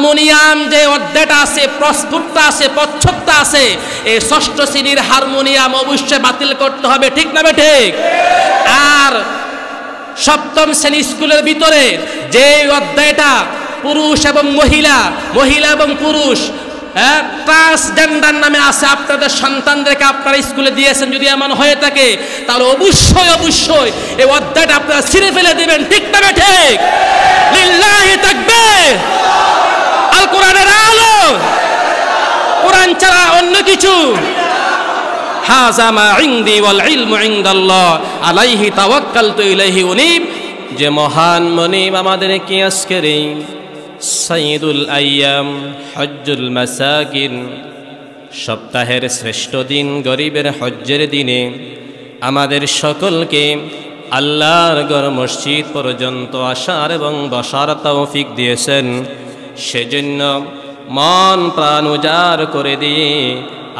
Harmonium যে অধ্যায়টা আছে, প্রস্ফুটতা আছে, প্রচ্ছদটা আছে, এই ষষ্ঠ শ্রেণীর হারমোনিয়াম অবশ্যই বাতিল করতে হবে, ঠিক না ঠিক? আর সপ্তম শ্রেণী স্কুলের ভিতরে যে অধ্যায়টা পুরুষ এবং মহিলা, মহিলা এবং পুরুষ, ট্রান্সজেন্ডার নামে আছে, আপনাদের সন্তানদেরকে আপনারা স্কুলে দিয়েছেন, যদি এমন হয়ে থাকে তাহলে অবশ্যই অবশ্যই এই অধ্যায়টা আপনারা ছিঁড়ে ফেলে দিবেন, ঠিক না ঠিক? লিল্লাহি তাকবীর। আল কোরআনের আলো, কোরআন ছাড়া অন্য কিছু। হাযা মা ইনদি ওয়াল ইলমু ইনদাল্লাহ আলাইহি তাওয়াক্কালতু ইলাইহি উনীব। যে মহান মনিব আমাদেরকে আজকের এই সাইয়্যিদুল আইয়াম হজ্জুল মাসাকিন, সপ্তাহের শ্রেষ্ঠ দিন, গরিবের হজ্জের দিনে আমাদের সকলকে আল্লাহর ঘর মসজিদ পর্যন্ত আসার এবং বসার তৌফিক দিয়েছেন। সেজন্য মন প্রাণ উজাড় করে দিয়ে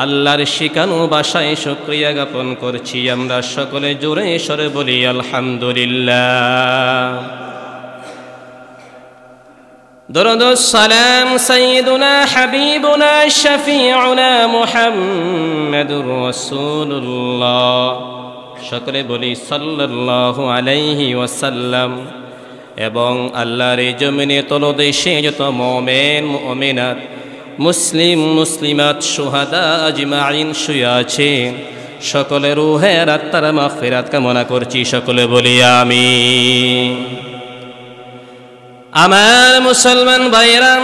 আল্লাহর শিখানো ভাষায় শুকরিয়া জ্ঞাপন করছি। আমরা সকলে জোরে সরে বলি আলহামদুলিল্লাহ। দরুদ ও সালাম সাইয়্যিদুনা হাবিবুনা শাফিউনা মুহাম্মাদুর রাসূলুল্লাহ। সকলে বলি সাল্লাল্লাহু আলাইহি ওয়াসাল্লাম। এবং আল্লাহর এই জমিনে তলদেশে যত মুমিন মুমিনাত, মুসলিম মুসলিমাত, শুহাদা আজমাইন শুয়ে আছে, সকলের রূহের আত্মার মাগফিরাত কামনা করছি। সকলে বলি আমিন। আমার মুসলমান ভাইরা,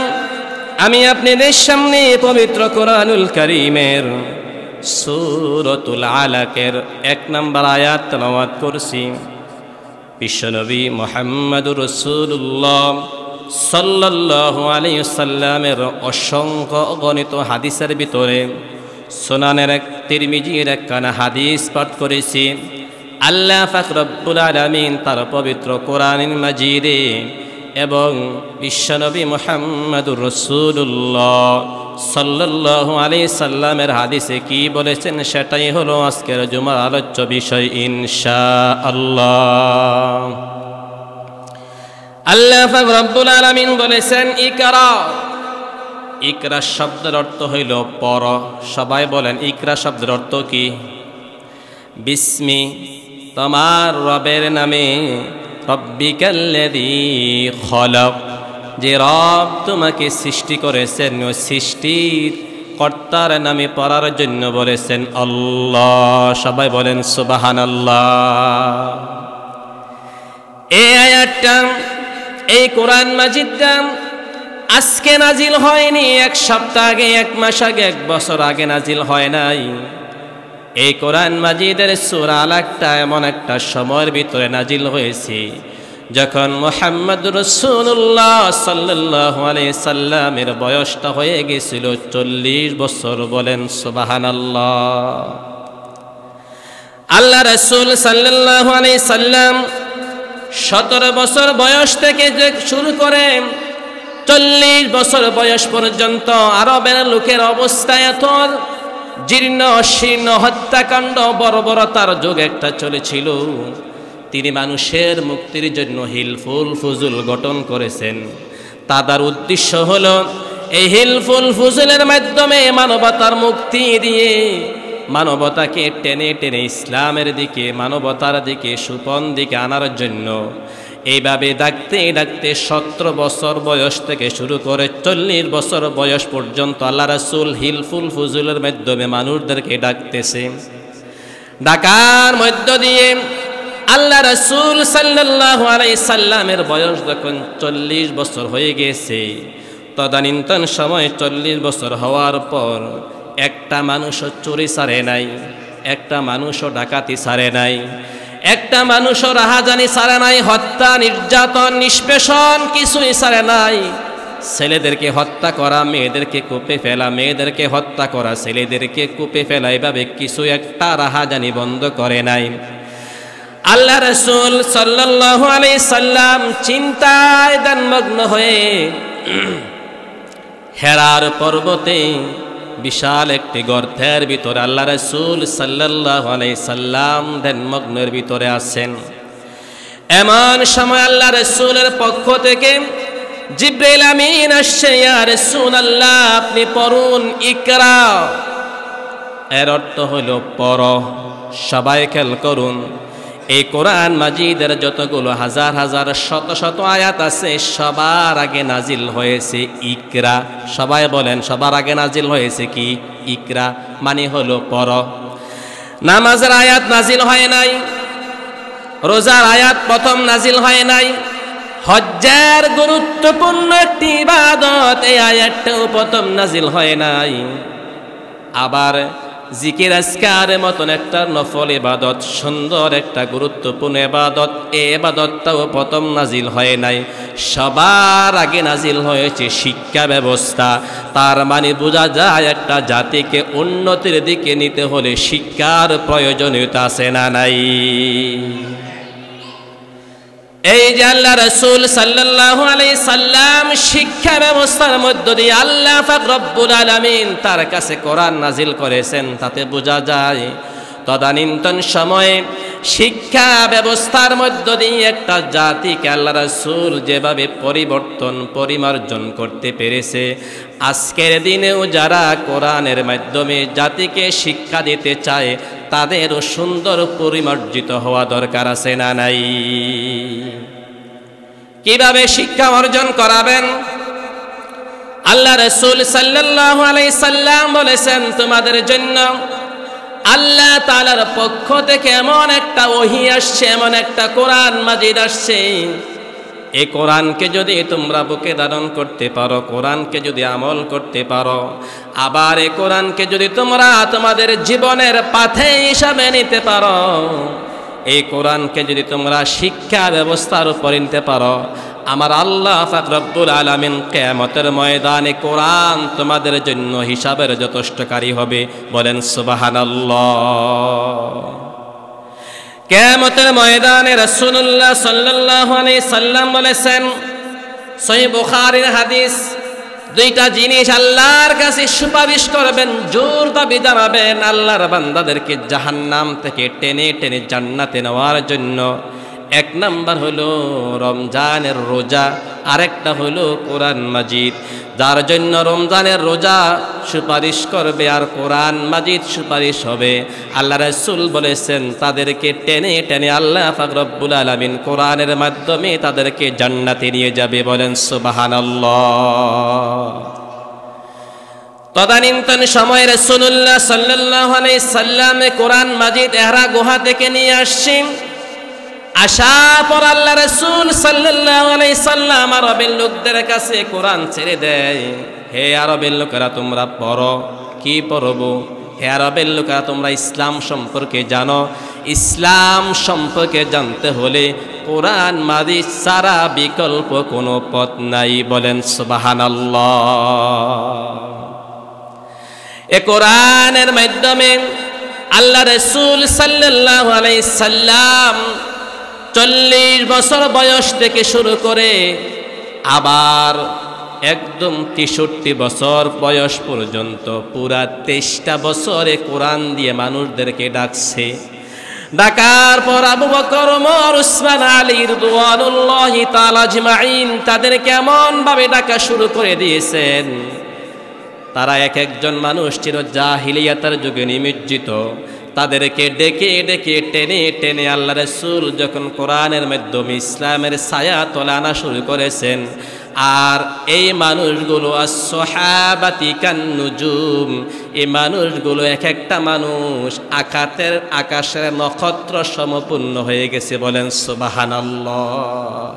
আমি আপনাদের সামনে পবিত্র কোরআনুল কারীমের সূরাতুল আলাকের 1 নম্বর আয়াত তেলাওয়াত করছি। বিশ্বনবী মুহাম্মদুর রাসূলুল্লাহ সাল্লাল্লাহু আলাইহি ওয়াসাল্লামের অসংখ্য অগণিত হাদিসের ভিতরে সুনানের তিরমিজির একখানা হাদিস পাঠ করেছি। আল্লাহ পাক রব্বুল আলামিন তার পবিত্র কোরআনুল মাজিদে এবং বিশ্বনবী মুহাম্মদুর রাসূলুল্লাহ সাল্লাল্লাহু আলাইহি সাল্লামের হাদিসে কি বলেছেন সেটাই হলো আজকের জুমার আলোচ্য বিষয় ইনশাআল্লাহ। আল্লাহ পাক রব্বুল আলামিন বলেছেন ইকরা। ইকরা শব্দের অর্থ হইল পড়। সবাই বলেন ইকরা শব্দের অর্থ কি? বিস্মি, তোমার রবের নামে, রব্বিকাল্লাযী খলাক, যে রব তোমাকে সৃষ্টি করেছেন, ওই সৃষ্টির কর্তার নামে পড়ার জন্য বলেছেন আল্লাহ। সবাই বলেন সুবহানাল্লাহ। এই আয়াতটা, এই কোরআন মাজিদটা আজকে নাজিল হয়নি, 1 সপ্তাহ আগে, 1 মাস আগে, 1 বছর আগে নাজিল হয় নাই। এই কোরআন মাজিদের সূরা আলাকটা এমন একটা সময়ের ভিতরে নাজিল হয়েছে যখন মুহাম্মদুর রাসূলুল্লাহ সাল্লাল্লাহু আলাইহি সাল্লামের বয়সটা হয়ে গিয়েছিল 40 বছর। বলেন সুবহানাল্লাহ। আল্লাহ রাসূল সাল্লাল্লাহু আলাইহি সাল্লাম 17 বছর বয়স থেকে শুরু করে 40 বছর বয়স পর্যন্ত আরবের লোকের অবস্থা এত জীর্ণ শীর্ণ, হত্যাকাণ্ড, বর্বরতার যুগ একটা চলেছিল। তিনি মানুষের মুক্তির জন্য হিলফুল ফুজুল গঠন করেছেন। তাদের উদ্দেশ্য হলো এই হিলফুল ফুজুলের মাধ্যমে মানবতার মুক্তি দিয়ে মানবতাকে টেনে টেনে ইসলামের দিকে, মানবতার দিকে, সুপন দিকে আনার জন্য। এইভাবে ডাকতে ডাকতে 17 বছর বয়স থেকে শুরু করে 40 বছর বয়স পর্যন্ত আল্লাহ রাসূল হিলফুল ফুজুলের মাধ্যমে মানুষদেরকে ডাকতেছে। ডাকার মধ্য দিয়ে আল্লাহ রাসূল সাল্লাল্লাহু আলাইহি সাল্লামের বয়স যখন 40 বছর হয়ে গেছে, তদানীন্তন সময় 40 বছর হওয়ার পর একটা মানুষও চুরি ছাড়ে নাই, একটা মানুষও ডাকাতি ছাড়ে নাই, একটা মানুষও রাহাজানি ছাড়ে নাই, হত্যা নির্যাতন নিষ্পেষণ কিছুই ছাড়ে নাই। ছেলেদেরকে হত্যা করা, মেয়েদেরকে কূপে ফেলা, মেয়েদেরকে হত্যা করা, ছেলেদেরকে কূপে ফেলা, এভাবে কিছু একটা রাহাজানি বন্ধ করে নাই। আল্লাহ রাসূল সাল্লাল্লাহু আলাইহি সাল্লাম চিন্তায় ধ্যানমগ্ন হয়ে হেরার পর্বতে বিশাল একটি গর্তের ভিতরে আল্লাহ রাসূল সাল্লাল্লাহু আলাইহি সাল্লাম ধ্যানমগ্নের ভিতরে আছেন। এমন সময় আল্লাহ রাসূলের পক্ষ থেকে জিবরাইল আমিন আসছে, ইয়া রাসূলুল্লাহ আপনি পড়ুন, ইকরা। এর অর্থ হলো পড়ো। সবাই খেয়াল করুন, এই কোরআন মাজিদের যতগুলো হাজার হাজার শত শত আয়াত আছে সবার আগে নাজিল হয়েছে ইকরা। সবাই বলেন, সবার আগে নাজিল হয়েছে কি? ইকরা মানে হলো পড়ো। নামাজের আয়াত নাজিল হয় নাই, রোজার আয়াত প্রথম নাজিল হয় নাই, হজ্জের গুরুত্বপূর্ণ একটি ইবাদত এই আয়াতটাও প্রথম নাজিল হয় নাই। আবার জিকির আজকারের মতন একটা নফল ইবাদত, সুন্দর একটা গুরুত্বপূর্ণ ইবাদত, এই ইবাদতটাও প্রথম নাজিল হয় নাই। সবার আগে নাজিল হয়েছে শিক্ষা ব্যবস্থা। তার মানে বোঝা যায় একটা জাতিকে উন্নতির দিকে নিতে হলে শিক্ষার প্রয়োজনীয়তা আছে না নাই? এই যে আল্লাহ রাসূল সাল্লাল্লাহু আলাইহি সাল্লাম শিক্ষা ব্যবস্থার মধ্য দিয়ে আল্লাহ পাক রব্বুল আলামিন তার কাছে কোরআন নাজিল করেছেন, তাতে বোঝা যায় তদানীন্তন সময়ে শিক্ষা ব্যবস্থার মধ্য দিয়ে একটা জাতিকে আল্লাহ রাসূল যেভাবে পরিমার্জন করতে পেরেছে, আজকের দিনেও যারা কোরআনের মাধ্যমে জাতিকে শিক্ষা দিতে চায় তাদেরও সুন্দর পরিমার্জিত হওয়া দরকার আছে না নাই? কিভাবে শিক্ষা অর্জন করাবেন? আল্লাহ রাসূল সাল্লাল্লাহু আলাইহি সাল্লাম বলেছেন, তোমাদের জন্য আল্লাহ তাআলার পক্ষ থেকে এমন একটা ওহী আসছে, এমন একটা কোরআন মাজিদ আসছে, এই কোরআনকে যদি তোমরা বুকে ধারণ করতে পারো, কোরআনকে যদি আমল করতে পারো, আবার এই কোরআনকে যদি তোমরা তোমাদের জীবনের পাথে হিসাবে নিতে পারো, এই কোরআনকে যদি তোমরা শিক্ষা ব্যবস্থার উপর নিতে পারো, আমার আল্লাহ পাক রব্বুল আলামিন কিয়ামতের ময়দানে কোরআন তোমাদের জন্য হিসাবের যথেষ্টকারী হবে। বলেন সুবহানাল্লাহ। কিয়ামতের ময়দানে রাসূলুল্লাহ সাল্লাল্লাহু আলাইহি সাল্লাম বলেছেন, সহিহ বুখারীর হাদিস, দুইটা জিনিস আল্লাহর কাছে সুপারিশ করবেন, জোর দাবি জানাবেন আল্লাহর বান্দাদেরকে জাহান্নাম থেকে টেনে টেনে জান্নাতে নেওয়ার জন্য। এক নাম্বার হলো রমজানের রোজা, আরেকটা হলো কোরআন মাজিদ। যার জন্য রমজানের রোজা সুপারিশ করবে আর কোরআন মাজিদ সুপারিশ হবে, আল্লাহ রাসূল বলেছেন তাদেরকে টেনে টেনে আল্লাহ পাক রব্বুল আলামিন কোরআনের মাধ্যমে তাদেরকে জান্নাতে নিয়ে যাবে। বলেন সুবহানাল্লাহ। তদানীন্তন সময়ে রাসূলুল্লাহ সাল্লাল্লাহু আলাইহি সাল্লাম কোরআন মাজিদ এহরা গুহা থেকে নিয়ে আসছেন। আসার পর আল্লাহ রাসূল সাল্লাল্লাহু আলাইহি সাল্লাম আরবের লোকদের কাছে কোরআন ছেড়ে দেয়, হে আরবের লোকেরা তোমরা পড়ো। কি পড়বো? হে আরবের লোকেরা তোমরা ইসলাম সম্পর্কে জানো, ইসলাম সম্পর্কে জানতে হলে কোরআন মাজিদ ছাড়া বিকল্প কোনো পথ নাই। বলেন সুবহানাল্লাহ। এ কোরআনের মাধ্যমে আল্লাহ রাসূল সাল্লাল্লাহু আলাইহি সাল্লাম 40 বছর বয়স থেকে শুরু করে আবার একদম 63 বছর বয়স পর্যন্ত পুরা 23টা বছরে কোরআন দিয়ে মানুষদেরকে ডাকছে। ডাকার পর আবু বকর, ওমর, উসমান, আলী রাদিয়াল্লাহু তাআলা আজমাইন তাদেরকে এমন ভাবে ডাকা শুরু করে দিয়েছেন, তারা এক একজন মানুষ ছিল জাহিলিয়াতের যুগে নিমজ্জিত। তাদেরকে ডেকে ডেকে টেনে টেনে আল্লাহ রাসূল যখন কোরআনের মাধ্যমে ইসলামের ছায়া তলে আনা শুরু করেছেন, আর এই মানুষগুলো as-সাহাবাতি কান-নুজুম, এই মানুষগুলো এক একটা মানুষ আকাশের নক্ষত্র সমপূর্ণ হয়ে গেছে। বলেন সুবহানাল্লাহ।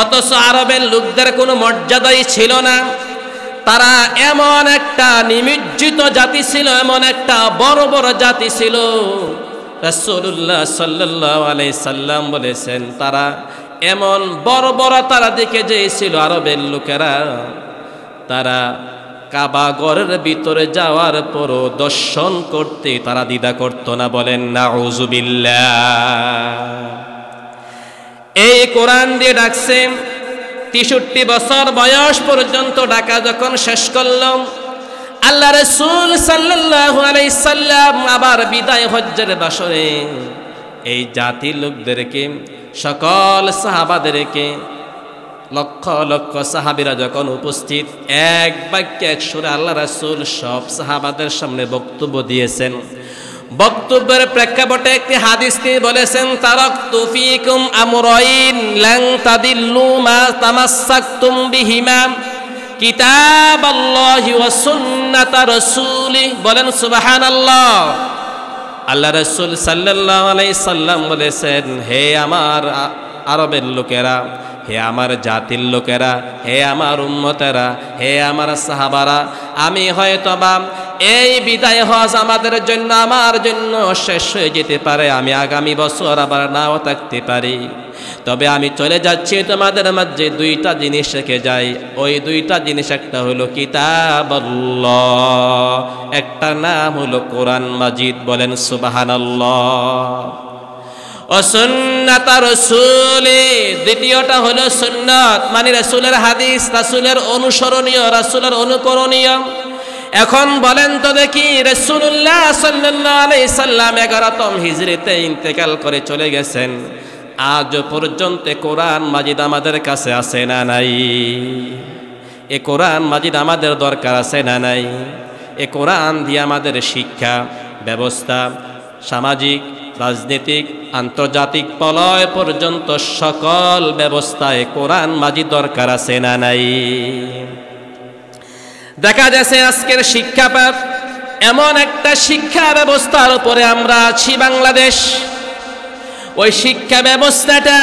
অথচ আরবের লোকদের কোনো মর্যাদাই ছিল না, তারা এমন একটা নিমজ্জিত জাতি ছিল, এমন একটা বড় বড় জাতি ছিল। রাসূলুল্লাহ সাল্লাল্লাহু আলাইহি সাল্লাম বলেছেন তারা এমন বড় বড় তারা দেখে যেছিল আরবের লোকেরা, তারা কাবা ঘরের ভিতরে যাওয়ার পরও দর্শন করতে তারা দ্বিধা করত না। বলেন নাউযুবিল্লাহ। এই কোরআন দিয়ে ডাকছে, 63 বছর বয়স পর্যন্ত ডাকা যখন শেষ করলাম, আল্লাহ রাসূল সাল্লাল্লাহু আলাইহি সাল্লাম আবার বিদায় হজ্জের বাসরে এই জাতির লোকদেরকে, সকল সাহাবাদেরকে লক্ষ লক্ষ সাহাবীরা যখন উপস্থিত, এক বাক্যে এক সুরে আল্লাহ রাসূল সব সাহাবাদের সামনে বক্তব্য দিয়েছেন। বক্তব্যের প্রেক্ষাপটে একটি হাদিস তিনি বলেছেন, তারাকতু ফীকুম আমরাইন লান তাদিল্লু মা তামাসসাকতুম বিহিমা কিতাবাল্লাহি ওয়া সুন্নাতা রাসূলি। বলেন সুবহানাল্লাহ। আল্লাহ রাসূল সাল্লাল্লাহু আলাইহি সাল্লাম বলেছেন, হে আমার আরবের লোকেরা, হে আমার জাতির লোকেরা, হে আমার উম্মতেরা, হে আমার সাহাবারা, আমি হয়তোবা এই বিদায় হজ আমাদের জন্য, আমার জন্য শেষ হয়ে যেতে পারে, আমি আগামী বছর আবার নাও থাকতে পারি, তবে আমি চলে যাচ্ছি তোমাদের মাঝে দুইটা জিনিস রেখে যাই। ওই দুইটা জিনিস একটা হলো কিতাবাল্লাহ, একটা নাম হলো কোরআন মাজিদ। বলেন সুবহানাল্লাহ। ও সুন্নাত রাসূলি, দ্বিতীয়টা হলো সুন্নাত, মানে রাসূলের হাদিস, রাসূলের অনুসরণীয়, রাসূলের অনুকরণীয়। এখন বলেন তো দেখি, রাসূলুল্লাহ সাল্লাল্লাহু আলাইহি সাল্লাম 11তম হিজরিতে ইন্তেকাল করে চলে গেছেন, আজ পর্যন্ত কোরআন মাজিদ আমাদের কাছে আছে না নাই? এ কোরআন মাজিদ আমাদের দরকার আছে না নাই? এ কোরআন দিয়ে আমাদের শিক্ষা ব্যবস্থা, সামাজিক, রাজনৈতিক, আন্তর্জাতিক পলয় পর্যন্ত সকল ব্যবস্থায় কোরআন মাজিদ দরকার আছে না নাই? দেখা যাচ্ছে আজকের শিক্ষাপাঠ এমন একটা শিক্ষা ব্যবস্থার উপরে আমরা আছি বাংলাদেশ। ওই শিক্ষা ব্যবস্থাটা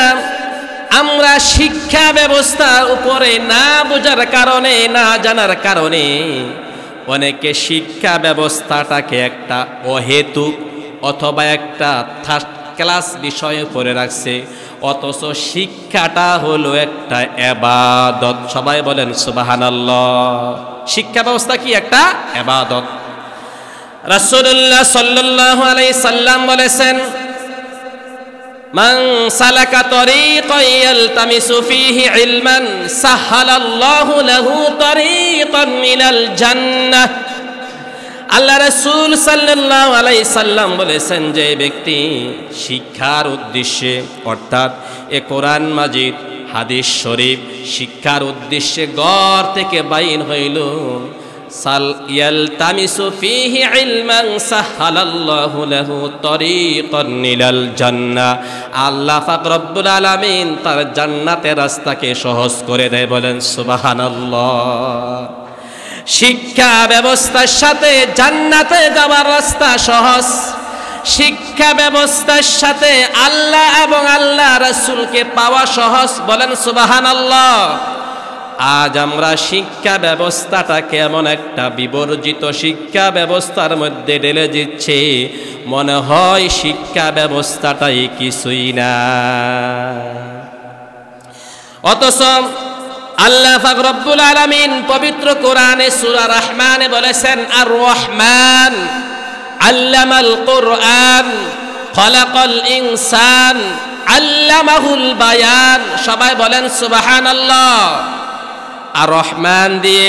আমরা শিক্ষা ব্যবস্থার উপরে না বোঝার কারণে, না জানার কারণে অনেকে শিক্ষা ব্যবস্থাটাকে একটা অহেতুক অথবা একটা থার্ড ক্লাস বিষয়ে পড়ে রাখছে, অথচ শিক্ষাটা হলো একটা ইবাদত। সবাই বলেন সুবহানাল্লাহ। শিক্ষা ব্যবস্থা কি? একটা ইবাদত। রাসূলুল্লাহ সাল্লাল্লাহু আলাইহি সাল্লাম বলেছেন, মান সালাকা তরিকান ইয়ালতামিসু ফীহি ইলমান সাহালাল্লাহু লাহু তরিকান ইলাল জান্নাহ। আল্লাহ রাসূল সাল্লাল্লাহু আলাইহি সাল্লাম বলেছেন, যে ব্যক্তি শিক্ষার উদ্দেশ্যে, অর্থাৎ এ কোরআন মাজিদ, হাদিস শরীফ শিক্ষার উদ্দেশ্যে ঘর থেকে বাইর হইল, ইয়ালতামিসু ফীহি ইলমান সাহালাল্লাহু লাহু তরিকান ইলাল জান্নাহ, আল্লাহ পাক রব্বুল আলামিন তার জান্নাতের রাস্তাকে সহজ করে দেয়। বলেন সুবহানাল্লাহ। শিক্ষা ব্যবস্থার সাথে জান্নাতে যাওয়ার রাস্তা সহজ, শিক্ষা ব্যবস্থার সাথে আল্লাহ এবং আল্লাহ রাসূলকে পাওয়া সহজ। বলেন সুবহানাল্লাহ। আজ আমরা শিক্ষা ব্যবস্থাটাকে এমন একটা বিবর্জিত শিক্ষা ব্যবস্থার মধ্যে ঢেলে দিচ্ছি, মনে হয় শিক্ষা ব্যবস্থাটাই কিছুই না। অথচ আল্লাহ পাক রব্বুল আলামিন পবিত্র কোরআনে সূরা রহমানে বলেছেন, আর রহমান আল্লামাল কোরআন খলাকাল ইনসান আল্লামাহুল বায়ান। সবাই বলেন সুবহানাল্লাহ। আর রহমান দিয়ে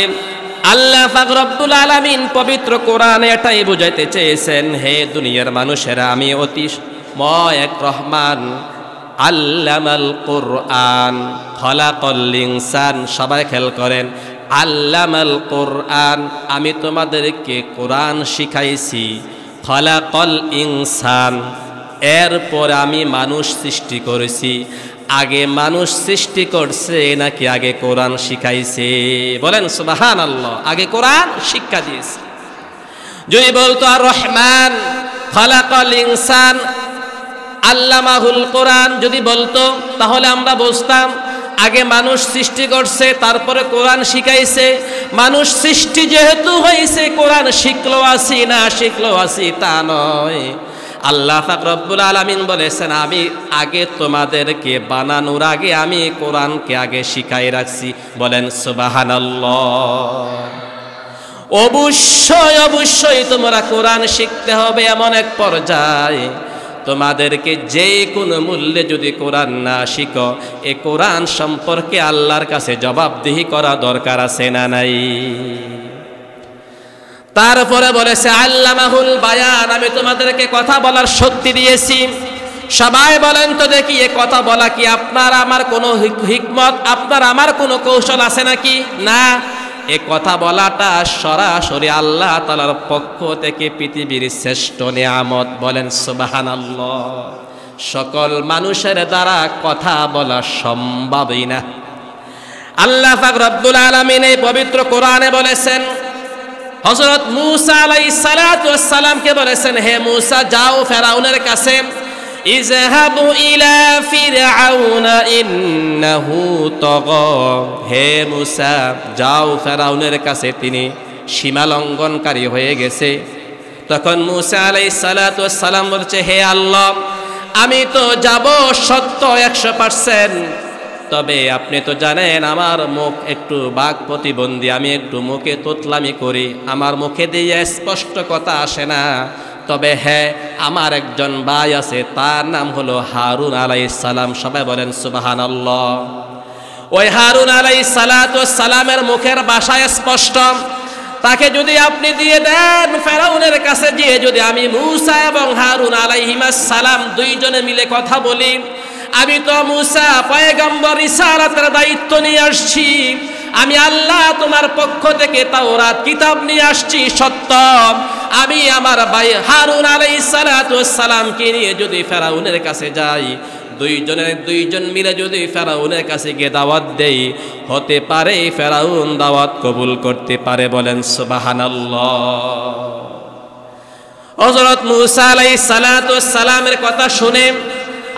আল্লাহ পাক রব্বুল আলামিন পবিত্র কোরআনে এটাই বুঝাইতে চেয়েছেন, হে দুনিয়ার মানুষেরা, আমি অতিময় এক রহমান। আল্লামাল কোরআন খলাকাল ইনসান, সবাই খেয়াল করেন, আল্লামাল কোরআন, আমি তোমাদেরকে কোরআন শিখাইছি। খলাকাল ইনসান, এরপর আমি মানুষ সৃষ্টি করেছি। আগে মানুষ সৃষ্টি করছে নাকি আগে কোরআন শিখাইছে? বলেন সুবহানাল্লাহ। আগে কোরআন শিক্ষা দিয়েছে। যদি বলতো আর রহমান খলাকাল ইনসান আল্লামাহুল কোরআন, যদি বলতো তাহলে আমরা বুঝতাম আগে মানুষ সৃষ্টি করছে, তারপরে কোরআন শিখাইছে। মানুষ সৃষ্টি যেহেতু হয়েছে, কোরআন শিখলো আসি না শিখলো আসি তা নয়। আল্লাহ পাক রব্বুল আলামিন বলেছেন, আমি আগে তোমাদেরকে বানানোর আগে আমি কোরআনকে আগে শিখাই রাখছি। বলেন সুবহানাল্লাহ। অবশ্যই অবশ্যই তোমরা কোরআন শিখতে হবে এমন এক পর্যায়ে তোমাদেরকে যে কোনো মূল্যে যদি কোরআন না শিখো, এ কোরআন সম্পর্কে আল্লাহর কাছে জবাবদিহি করা দরকার আছে না নাই? তারপরে বলেছে আল্লামাহুল বায়ান, আমি তোমাদেরকে কথা বলার শক্তি দিয়েছি। সবাই বলেন তো দেখি, এ কথা বলা কি আপনার আমার কোনো হিকমত, আপনার আমার কোনো কৌশল আছে নাকি? না, এ কথা বলাটা সরাসরি আল্লাহ তাআলার পক্ষ থেকে পৃথিবীর শ্রেষ্ঠ নিয়ামত। বলেন সুবহানাল্লাহ। সকল মানুষের দ্বারা কথা বলা সম্ভবই না। আল্লাহ পাক রব্বুল আলামিন এই পবিত্র কোরআনে বলেছেন, হযরত মূসা আলাইহিস সালাতু ওয়াস সালামকে বলেছেন, হে মূসা যাও ফেরাউনের কাছে, ইযহাবু ইলা ফিরআউনা ইন্নাহু তাগা, হে মূসা যাও ফেরাউনের কাছে, তিনি সীমা লঙ্ঘনকারী হয়ে গেছে। তখন মূসা আলাইহিস সালাতু ওয়াস সালাম বলছে, হে আল্লাহ আমি তো যাব সত্য 100%, তবে আপনি তো জানেন আমার মুখ একটু বাক প্রতিবন্ধী, আমি একটু মুখে তোতলামি করি, আমার মুখে দিয়ে স্পষ্ট কথা আসে না। তবে হ্যাঁ, আমার একজন ভাই আছে, তার নাম হলো হারুন আলাইহিস সালাম। সবাই বলেন সুবহানাল্লাহ। ওই হারুন আলাইহিস সালাতু ওয়াস সালামের মুখের ভাষা স্পষ্ট, তাকে যদি আপনি দিয়ে দেন ফেরাউনের কাছে গিয়ে যদি আমি মূসা এবং হারুন আলাইহিমাস সালাম দুইজনে মিলে কথা বলি, আমি তো মূসা পয়গম্বর রিসালাতের দায়িত্ব নিয়ে আসছি, আমি আল্লাহ তোমার পক্ষ থেকে তাওরাত কিতাব নিয়ে আসছি সত্য, আমি আমার ভাই হারুন আলাইহিস সালাতু ওয়াস সালামকে নিয়ে যদি ফেরাউনের কাছে যাই, দুইজন মিলে যদি ফেরাউনের কাছে গিয়ে দাওয়াত দেই, হতে পারে ফেরাউন দাওয়াত কবুল করতে পারে। বলেন সুবহানাল্লাহ। হযরত মূসা আলাইহিস সালাতু ওয়াস সালামের কথা শুনে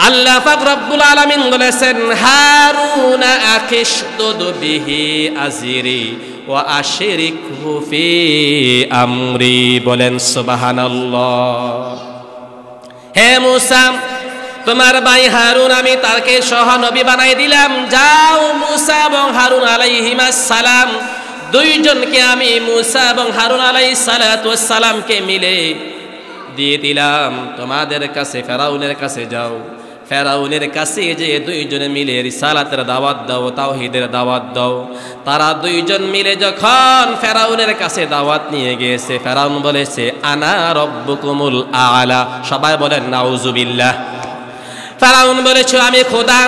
আল্লাহ পাক রব্বুল আলামিন বলেছেন, হারুন আখিশদুদ বিহি আযরি ওয়া আশরিকহু ফি আমরি। বলেন সুবহানাল্লাহ। হে মূসা তোমার ভাই হারুন আমি তাকে সহনবী বানাই দিলাম, যাও মূসা এবং হারুন আলাইহিমাস সালাম দুইজনকে আমি মূসা এবং হারুন আলাইহিস সালাতু ওয়াস সালামকে মিলে দিয়ে দিলাম তোমাদের কাছে, ফেরাউনের কাছে যাও, ফেরাউনের কাছে যে দুইজনে মিলে রিসালাতের দাওয়াত দাও, তাওহীদের দাওয়াত দাও। তারা দুইজন মিলে যখন ফেরাউনের কাছে দাওয়াত নিয়ে গিয়েছে, ফেরাউন বলেছে আনা রব্বুকুমুল আলা। সবাই বলেন নাউজুবিল্লাহ। ফেরাউন বলেছে আমি খোদা,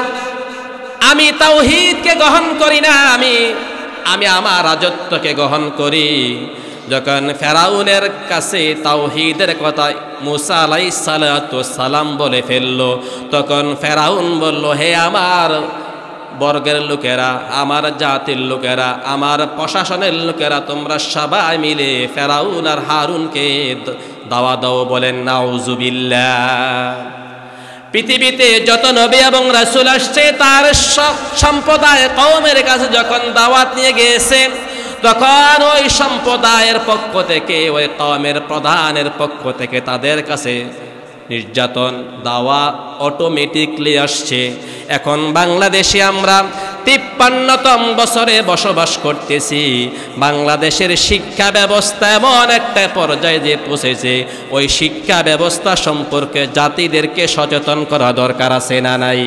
আমি তাওহীদকে গ্রহণ করি না, আমি আমার রাজত্বকে গ্রহণ করি। যখন ফেরাউনের কাছে তাওহীদের কথা মূসা আলাইহিস সালাতু ওয়াস সালাম বলে ফেলল, তখন ফেরাউন বলল, হে আমার বর্গের লোকেরা, আমার জাতির লোকেরা, আমার প্রশাসনের লোকেরা, তোমরা সবাই মিলে ফেরাউন আর হারুনকে দাওয়াত দাও। বলেন নাউজুবিল্লাহ। পৃথিবীতে যত নবী এবং রাসূল আসছে, তার সব সম্প্রদায় কওমের কাছে যখন দাওয়াত নিয়ে গিয়েছে, তখন ওই সম্প্রদায়ের পক্ষ থেকে, ওই কওমের প্রধানের পক্ষ থেকে তাদের কাছে নির্যাতন দাওয়া অটোমেটিকলি আসছে। এখন বাংলাদেশে আমরা 53তম বছরে বসবাস করতেছি। বাংলাদেশের শিক্ষা ব্যবস্থা এমন একটা পর্যায়ে যে পৌঁছেছে, ওই শিক্ষা ব্যবস্থা সম্পর্কে জাতিদেরকে সচেতন করা দরকার আছে না নাই?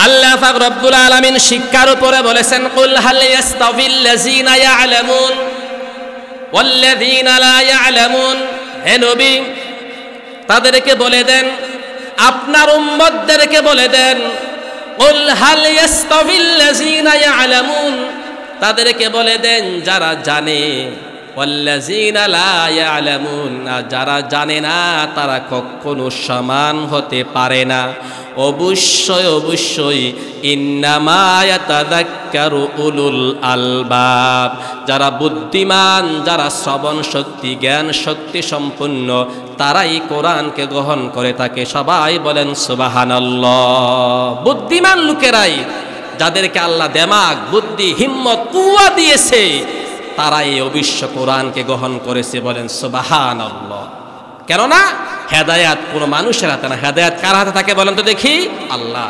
আল্লাহ পাক রব্বুল আলামিন শিক্ষার উপরে বলেছেন, কুল হাল ইয়াস্তাবিল্লাযিনা ইয়ালামুন ওয়াল্লাযিনা লা ইয়ালামুন। হে নবী তাদেরকে বলে দেন, আপনার উম্মতদেরকে বলে দেন, কুল হাল ইয়াস্তাবিল্লাযিনা ইয়ালামুন, তাদেরকে বলে দেন যারা জানে, ওয়াল্লাযিনা লা ইয়ালামুন, যারা জানে না তারা কখনো সমান হতে পারে না। অবশ্যই অবশ্যই ইন্নামা ইয়াতাযাক্কারু উলুল আলবাব, যারা বুদ্ধিমান, যারা শ্রবণ শক্তি জ্ঞান শক্তি সম্পন্ন, তারাই কোরআনকে গ্রহণ করে থাকে। সবাই বলেন সুবহানাল্লাহ। বুদ্ধিমান লোকেরাই, যাদেরকে আল্লাহ দেমাগ বুদ্ধি হিম্মত কুওয়া দিয়েছে, তারাই অবশ্য কোরআনকে গ্রহণ করেছে। বলেন সুবহানাল্লাহ। কেননা হেদায়াত কোনো মানুষের হাতে না, হেদায়াত কার হাতে থাকে বলেন তো দেখি? আল্লাহ।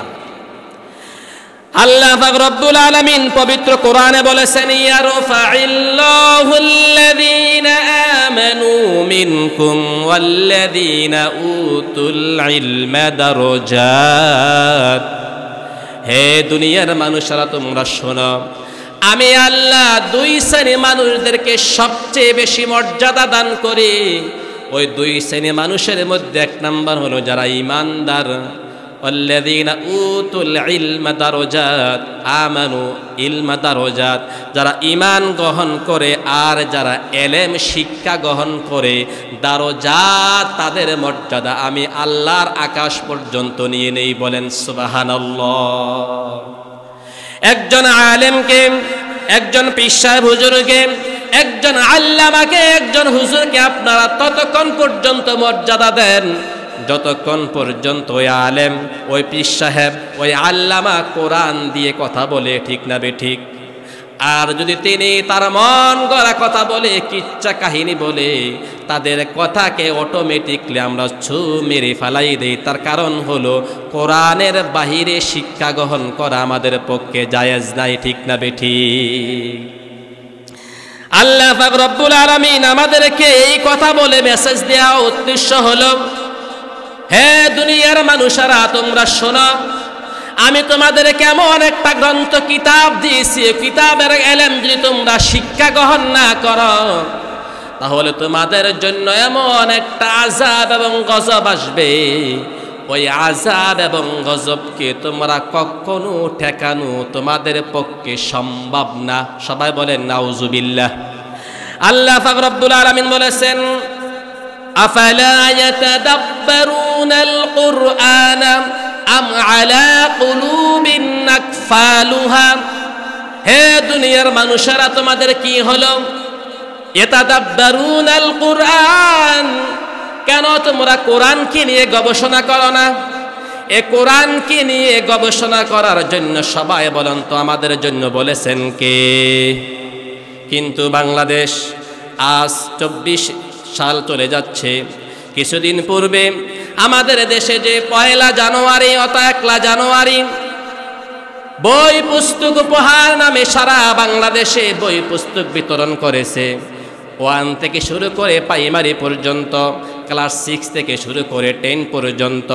আল্লাহ পাক রব্বুল আলামিন পবিত্র কোরআনে বলেছেন, ইয়ারফাইল্লাহুল্লাযীনা আমানু মিনকুম ওয়াল্লাযীনা উতুল ইলমা দারাজাত। হে দুনিয়ার মানুষেরা তোমরা শোনো, আমি আল্লাহ দুই শ্রেণীর মানুষদেরকে সবচেয়ে বেশি মর্যাদা দান করি। ওই দুই শ্রেণী মানুষের মধ্যে এক নাম্বার হলো যারা ঈমানদার, আল্লাযীনা উতুল ইলমা দারাজাত, আমানু ইলমা দারাজাত, যারা ঈমান গ্রহণ করে আর যারা ইলম শিক্ষা গ্রহণ করে, দারাজাত তাদের মর্যাদা আমি আল্লাহর আকাশ পর্যন্ত নিয়ে নেই। বলেন সুবহানাল্লাহ। একজন আলেমকে, একজন পীর সাহেব হুজুরকে, একজন আল্লামাকে, একজন হুজুরকে আপনারা ততক্ষণ পর্যন্ত মর্যাদা দেন যতক্ষণ পর্যন্ত ওই আলেম, ওই পীর সাহেব, ওই আল্লামা কোরআন দিয়ে কথা বলে, ঠিক না বেঠিক? আর যদি তিনি তার মন গড়া কথা বলে, কিচ্ছা কাহিনী বলে, তাদের কথাকে অটোমেটিকলি আমরা ছু মেরে ফেলাই দেই। তার কারণ হলো কোরআনের বাহিরে শিক্ষা গ্রহণ করা আমাদের পক্ষে জায়েজ নাই, ঠিক না বেঠিক? আল্লাহ পাক রব্বুল আলামিন আমাদেরকে এই কথা বলে মেসেজ দেওয়া উদ্দেশ্য হলো, হে দুনিয়ার মানুষেরা তোমরা শোনো, আমি তোমাদের কেমন একটা গ্রন্থ কিতাব দিয়েছি, কিতাবের ইলম যদি তোমরা শিক্ষা গ্রহণ না করো তাহলে তোমাদের জন্য এমন একটা আযাব এবং গজব আসবে, ওই আযাব এবং গজবকে তোমরা কখনো ঠেকানো তোমাদের পক্ষে সম্ভব না। সবাই বলেন নাউজুবিল্লাহ। আল্লাহ পাক রব্বুল আলামিন বলেছেন, আফালা ইয়াতাদাব্বারুনাল কুরআনা আম আলা কুলুবিন আকফালুহা। হে দুনিয়ার মানুষেরা তোমাদের কি হলো? ইয়াতাদাব্বারুনাল কুরআন, কেন তোমরা কোরআনকে নিয়ে গবেষণা করো না? এ কোরআনকে নিয়ে গবেষণা করার জন্য সবাই বলেন তো আমাদের জন্য বলেছেন কে? কিন্তু বাংলাদেশ আজ 24 সাল চলে যাচ্ছে। কিছুদিন পূর্বে আমাদের দেশে যে 1 জানুয়ারি অথবা 1 জানুয়ারি বই পুস্তক উপহার নামে সারা বাংলাদেশে বই পুস্তক বিতরণ করেছে। 1 থেকে শুরু করে প্রাইমারি পর্যন্ত, ক্লাস 6 থেকে শুরু করে 10 পর্যন্ত,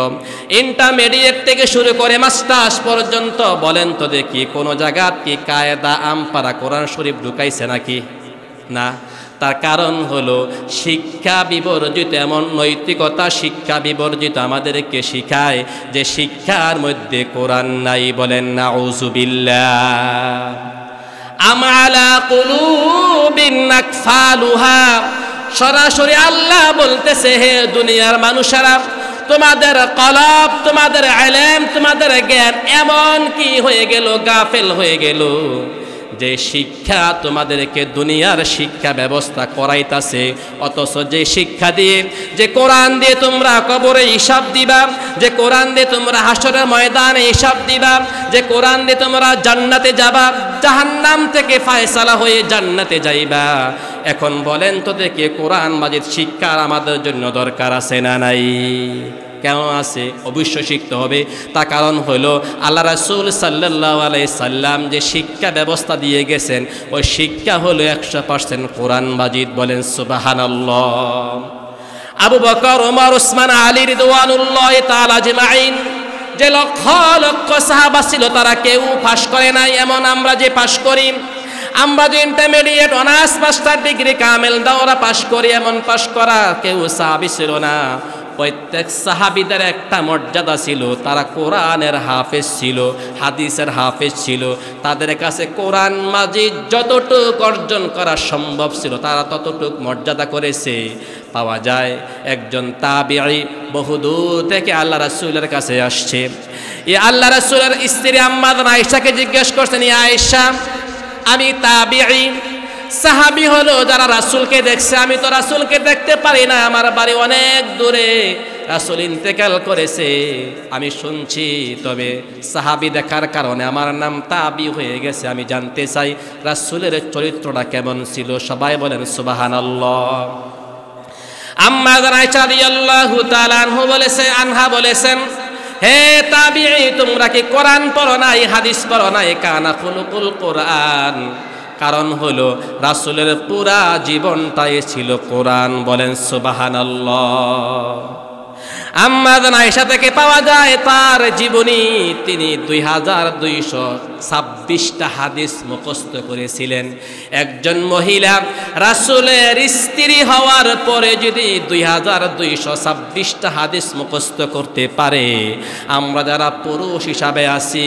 ইন্টারমিডিয়েট থেকে শুরু করে মাস্টার্স পর্যন্ত। বলেন তো দেখি কোন জায়গাত কি কায়দা আমপারা কোরআন শরীফ ঢুকাইছে নাকি? না। তার কারণ হলো শিক্ষা বিবর্জিত, এমন নৈতিকতা শিক্ষা বিবর্জিত আমাদেরকে শিখায় যে শিক্ষার মধ্যে কোরআন নাই। বলেন নাউজুবিল্লাহ। আম আলা কুলুবিন আকফালুহা, সরাসরি আল্লাহ বলতেছে, হে দুনিয়ার মানুষেরা তোমাদের কলব, তোমাদের ইলম, তোমাদের জ্ঞান এমন কি হয়ে গেল, গাফেল হয়ে গেল যে শিক্ষা তোমাদেরকে দুনিয়ার শিক্ষা ব্যবস্থা করাইতাছে, অথচ যে শিক্ষা দিয়ে, যে কোরআন দিয়ে তোমরা কবরে হিসাব দিবা, যে কোরআন দিয়ে তোমরা হাসরের ময়দানে হিসাব দিবা, যে কোরআন দিয়ে তোমরা জান্নাতে যাবা, জাহান্নাম থেকে ফায়সালা হয়ে জান্নাতে যাইবা। এখন বলেন তো দেখে কোরআন মাজিদ শিক্ষার আমাদের জন্য দরকার আছে না নাই? কেন আছে? অবশ্যই শিখতে হবে। তার কারণ হলো আল্লাহ রাসূল সাল্লাল্লাহু আলাইহি সাল্লাম যে শিক্ষা ব্যবস্থা দিয়ে গেছেন, ওই শিক্ষা হলো 100% কোরআন মাজিদ। বলেন সুবহানাল্লাহ। আবু বকর, ওমর, ওসমান, আলী রিদওয়ানুল্লাহি তাআলা আজমাইন, যে লক্ষ লক্ষ সাহাবা ছিল তারা কেউ পাশ করে নাই এমন আমরা যে পাশ করি, আমরা যে ইন্টারমিডিয়েট অনার্স মাস্টার ডিগ্রি কামেল দাওরা পাশ করি, এমন পাশ করা কেউ সাহাবী ছিল না। প্রত্যেক সাহাবীদের একটা মর্যাদা ছিল, তারা কোরআনের হাফেজ ছিল, হাদিসের হাফেজ ছিল। তাদের কাছে কোরআন মাজিদ যতটুক অর্জন করা সম্ভব ছিল তারা ততটুক মর্যাদা করেছে। পাওয়া যায় একজন তাবিঈ বহুদূর থেকে আল্লাহ রাসূলের কাছে আসছে। এই আল্লাহ রাসূলের স্ত্রী আম্মা আয়েশাকে জিজ্ঞেস করছেন, ইয়া আয়েশা, আমি তাবিঈ, সাহাবী হলো যারা রাসূলকে দেখছে, আমি তো রাসূলকে দেখতে পারি না, আমার বাড়ি অনেক দূরে, রাসূল ইন্তেকাল করেছে, আমি শুনছি, তবে সাহাবী দেখার কারণে আমার নাম তাবি হয়ে গেছে। আমি জানতে চাই রাসূলের চরিত্রটা কেমন ছিল। সবাই বলেন সুবহানাল্লাহ। আম্মা আয়েশা রাদিয়াল্লাহু তাআলা আনহা বলেছেন, হে তাবিঈ, তোমরা কি কোরআন পড়ো নাই, হাদিস পড়ো নাই? কানা খুলুকুল কোরআন। কারণ হলো রাসূলের পুরা জীবনটাই ছিল কোরআন। বলেন সুবহানাল্লাহ। আম্মা জান আয়েশা থেকে পাওয়া যায় তার জীবনী তিনি 2226টা হাদিস মুখস্থ করেছিলেন। একজন মহিলা রাসূলের স্ত্রী হওয়ার পরে যদি 2226টা হাদিস মুখস্থ করতে পারে, আমরা যারা পুরুষ হিসাবে আছি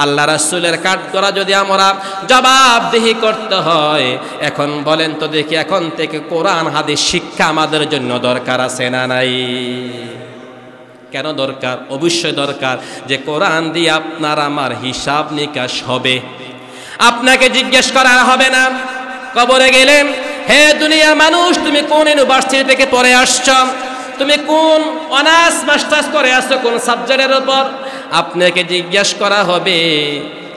আল্লাহ রাসূলের কাঠগড়া যদি আমরা জবাবদিহি করতে হয়, এখন বলেন তো দেখি, এখন থেকে কোরআন হাদিস শিক্ষা আমাদের জন্য দরকার আছে না নাই? কেন দরকার? অবশ্যই দরকার। যে কোরআন দিয়ে আপনার আমার হিসাব নিকাশ হবে, আপনাকে জিজ্ঞেস করা হবে না কবরে গেলেন, হে দুনিয়ার মানুষ তুমি কোন ইউনিভার্সিটি থেকে পড়ে আসছ, তুমি কোন অনার্স মাস্টার্স করে আসছো, কোন সাবজেক্টের উপর, আপনাকে জিজ্ঞেস করা হবে।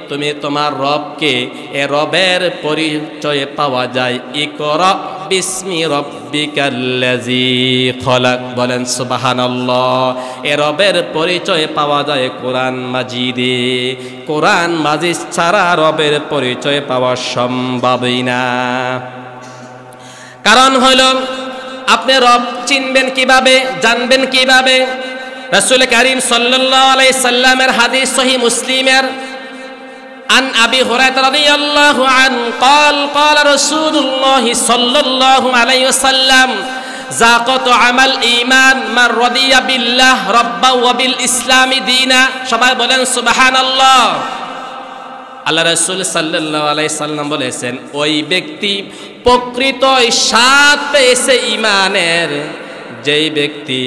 তুমি তোমার রবকে, এ রবের পরিচয় পাওয়া যায় ইকরা বিসমি রব্বিকাল্লাযী খলাক, বলেন সুবহানাল্লাহ। এ রবের পরিচয় পাওয়া যায় কোরআন মাজিদে। কোরআন মাজিদ ছাড়া রবের পরিচয় পাওয়া সম্ভবই না। কারণ হলো আপনি রব চিনবেন কিভাবে, জানবেন কিভাবে? রাসূল কারীম সাল্লাল্লাহু আলাইহি সাল্লামের হাদিস সহিহ মুসলিমের عن أبي هريرة رضي الله عنه قال قال رسول الله صلى الله عليه وسلم ذاقت عمل إيمان من رضي بالله ربا وبالإسلام دينا। সবাই বলেন সুবহানাল্লাহ। আল্লাহ রাসূল সাল্লাল্লাহু আলাইহি সাল্লাম বলেছেন, ওই ব্যক্তি প্রকৃত স্বাদ পেয়েছে ঈমানের, যেই ব্যক্তি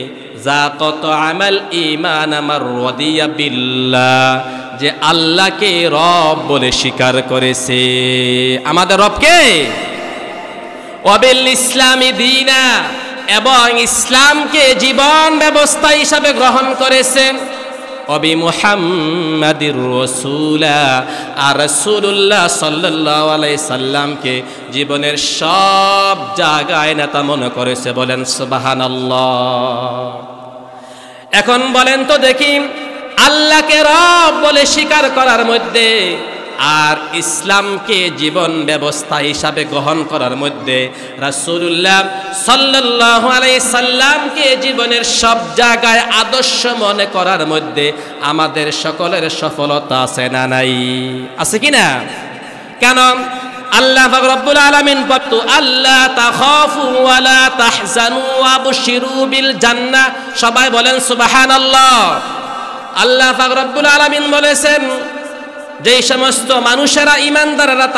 যাকাত আমাল ঈমান আমার রাদিয়া বিল্লাহ, যে আল্লাহকে রব বলে স্বীকার করেছে, আমাদের রবকে, ওয়াবিল ইসলামি দীনা, এবং ইসলামকে জীবন ব্যবস্থা হিসাবে গ্রহণ করেছে, অবি মুহাম্মাদির রাসূলা, আর রাসূলুল্লাহ সাল্লাল্লাহু আলাইহি সাল্লামকে জীবনের সব জায়গায় নেতা মনে করেছে, বলেন সুবহানাল্লাহ। এখন বলেন তো দেখি, আল্লাহকে রব বলে স্বীকার করার মধ্যে আর ইসলামকে জীবন ব্যবস্থা হিসাবে গ্রহণ করার মধ্যে, রাসূলুল্লাহ সাল্লাল্লাহু আলাইহি সাল্লামকে জীবনের সব জায়গায় আদর্শ মনে করার মধ্যে আমাদের সকলের সফলতা আছে না নাই? আছে কি না? কেন? আল্লাহ পাক রব্বুল আলামিন বলতো, আল্লাহ তাখাফু ওয়া লা তাহজানু ওয়া বুশিরু বিল জান্নাহ। সবাই বলেন সুবহানাল্লাহ। আল্লাহ পাক রব্বুল আলামিন বলেছেন, যেই সমস্ত মানুষেরা ঈমানদাররা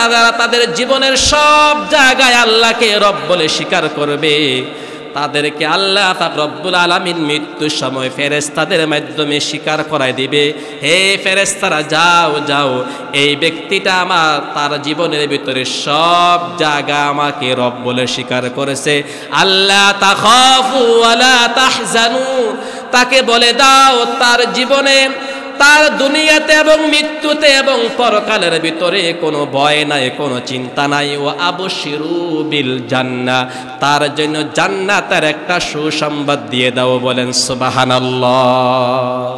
তাদের জীবনের সব জায়গায় আল্লাহকে রব বলে স্বীকার করবে, তাদেরকে আল্লাহ পাক রব্বুল আলামিন মৃত্যুর সময় ফেরেশতাদের মাধ্যমে স্বীকার করায় দিবে, হে ফেরেশতারা যাও যাও, এই ব্যক্তিটা আমার তার জীবনের ভিতরে সব জায়গা আমাকে রব বলে স্বীকার করেছে। আল্লাহ তাখাফু ওয়া লা তাহজানু, তাকে বলে দাও তার জীবনে, তার দুনিয়াতে এবং মৃত্যুতে এবং পরকালের ভিতরে কোনো ভয় নাই, কোনো চিন্তা নাই। ও আবশিরু বিল জান্নাহ, তার জন্য জান্নাতের একটা সুসংবাদ দিয়ে দাও, বলেন সুবহানাল্লাহ।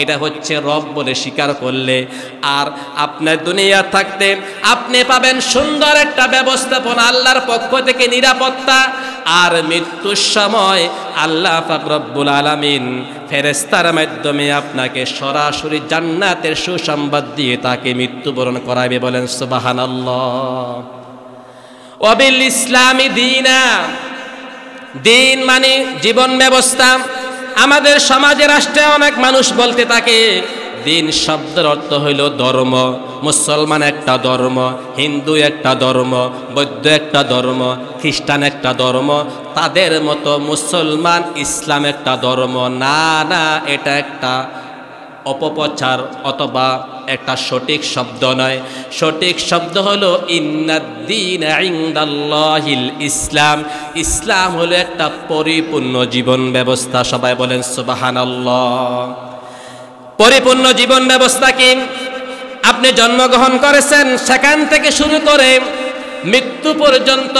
এটা হচ্ছে রব বলে স্বীকার করলে। আর আপনার দুনিয়া থাকতে আপনি পাবেন সুন্দর একটা ব্যবস্থাপনা, আল্লাহর পক্ষ থেকে নিরাপত্তা। আর মৃত্যুর সময় আল্লাহ পাক রব্বুল আলামিন ফেরেশতার মাধ্যমে আপনাকে সরাসরি জান্নাতের সুসংবাদ দিয়ে তাকে মৃত্যুবরণ করাবে, বলেন সুবহানাল্লাহ। ওয়াবিল ইসলামি দীনা, দিন মানে জীবন ব্যবস্থা। আমাদের সমাজে রাষ্ট্রে অনেক মানুষ বলতে থাকে দিন শব্দের অর্থ হইল ধর্ম। মুসলমান একটা ধর্ম, হিন্দু একটা ধর্ম, বৌদ্ধ একটা ধর্ম, খ্রিস্টান একটা ধর্ম, তাদের মতো মুসলমান ইসলাম একটা ধর্ম। না না, এটা একটা অপপ্রচার অথবা একটা সঠিক শব্দ নয়। সঠিক শব্দ হলো ইন্নাদ-দীন ইনদাল্লাহিল ইসলাম। ইসলাম হলো একটা পরিপূর্ণ জীবন ব্যবস্থা। সবাই বলেন সুবহানাল্লাহ। পরিপূর্ণ জীবন ব্যবস্থা কি? আপনি জন্মগ্রহণ করেছেন সেখান থেকে শুরু করে মৃত্যু পর্যন্ত,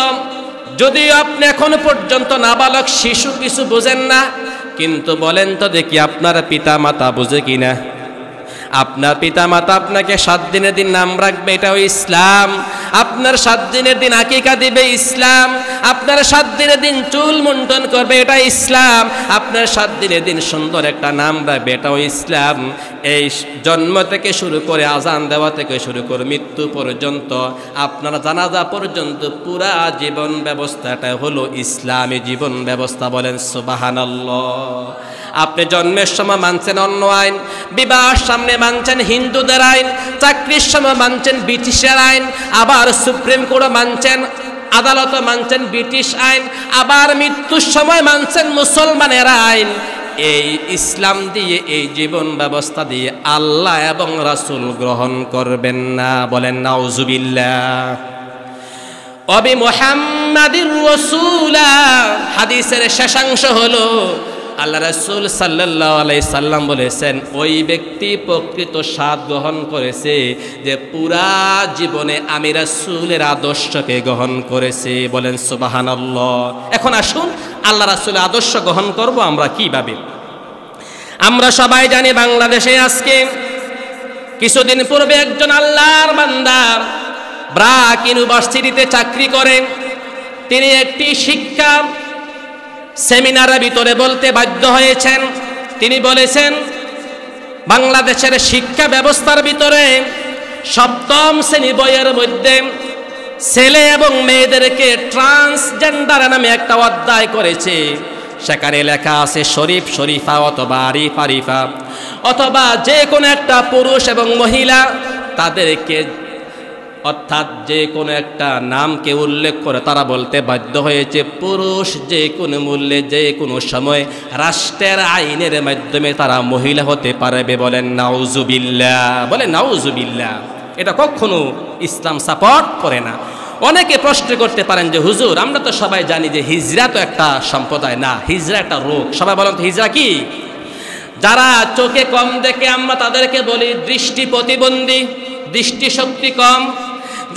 যদিও আপনি এখনো পর্যন্ত নাবালক শিশু, কিছু বোঝেন না, কিন্তু বলেন তো দেখি আপনার পিতা মাতা বুঝে কিনা? আপনার পিতামাতা আপনাকে 7 দিনের দিন নাম রাখবে, এটাও ইসলাম। আপনার 7 দিনের দিন আকিকা দিবে, ইসলাম। আপনার 7 দিনের দিন চুল মুন্ডন করবে, এটা ইসলাম। আপনার 7 দিনের দিন সুন্দর একটা নাম রাখবে, এটাও ইসলাম। এই জন্ম থেকে শুরু করে আজান দেওয়া থেকে শুরু করে মৃত্যু পর্যন্ত, আপনার জানাজা পর্যন্ত পুরা জীবন ব্যবস্থাটা হলো ইসলামী জীবন ব্যবস্থা। বলেন সুবহানাল্লাহ। আপনি জন্মের সময় মানছেন অন্য আইন, বিবাহের সামনে মানছেন হিন্দুদের আইন, চাকরির সময় মানছেন ব্রিটিশের আইন, আবার সুপ্রিম কোর্ট মানছেন, আদালত মানছেন ব্রিটিশ আইন, আবার মৃত্যুর সময় মানছেন মুসলমানের আইন। এই ইসলাম দিয়ে, এই জীবন ব্যবস্থা দিয়ে আল্লাহ এবং রাসূল গ্রহণ করবেন না। বলেন নাউজুবিল্লাহ। অবি মুহাম্মাদির রাসূলা, হাদিসের শেষাংশ হলো আল্লাহ রাসূল সাল্লাল্লাহু আলাইহি সাল্লাম বলেছেন, ওই ব্যক্তি প্রকৃত স্বাদ গ্রহণ করেছে যে পুরা জীবনে আমি রাসূলের আদর্শকে গ্রহণ করেছে। বলেন সুবহানাল্লাহ। এখন আসুন আল্লাহ রাসূলের আদর্শ গ্রহণ করব আমরা কিভাবে। আমরা সবাই জানি বাংলাদেশে আজকে কিছুদিন পূর্বে একজন আল্লাহর বান্দা ব্রাক ইউনিভার্সিটিতে চাকরি করেন। তিনি একটি শিক্ষা সেমিনারের ভিতরে বলতে বাধ্য হয়েছেন। তিনি বলেছেন, বাংলাদেশের শিক্ষা ব্যবস্থার ভিতরে 7ম শ্রেণী বইয়ের মধ্যে ছেলে এবং মেয়েদেরকে ট্রান্সজেন্ডার নামে একটা অধ্যায় করেছে। সেখানে লেখা আছে শরীফ শরীফা অথবা আরিফ আরিফা, অথবা যে কোনো একটা পুরুষ এবং মহিলা তাদেরকে, অর্থাৎ যে কোনো একটা নামকে উল্লেখ করে তারা বলতে বাধ্য হয়েছে পুরুষ যে কোনো মূল্যে যে কোনো সময় রাষ্ট্রের আইনের মাধ্যমে তারা মহিলা হতে পারবে। বলেন নাউজুবিল্লাহ। বলেন নাউজুবিল্লাহ। এটা কখনো ইসলাম সাপোর্ট করে না। অনেকে প্রশ্ন করতে পারেন যে হুজুর, আমরা তো সবাই জানি যে হিজরা তো একটা সম্প্রদায় না, হিজরা একটা রোগ। সবাই বলেন তো হিজরা কি? যারা চোখে কম দেখে আমরা তাদেরকে বলি দৃষ্টি প্রতিবন্ধী, দৃষ্টিশক্তি কম।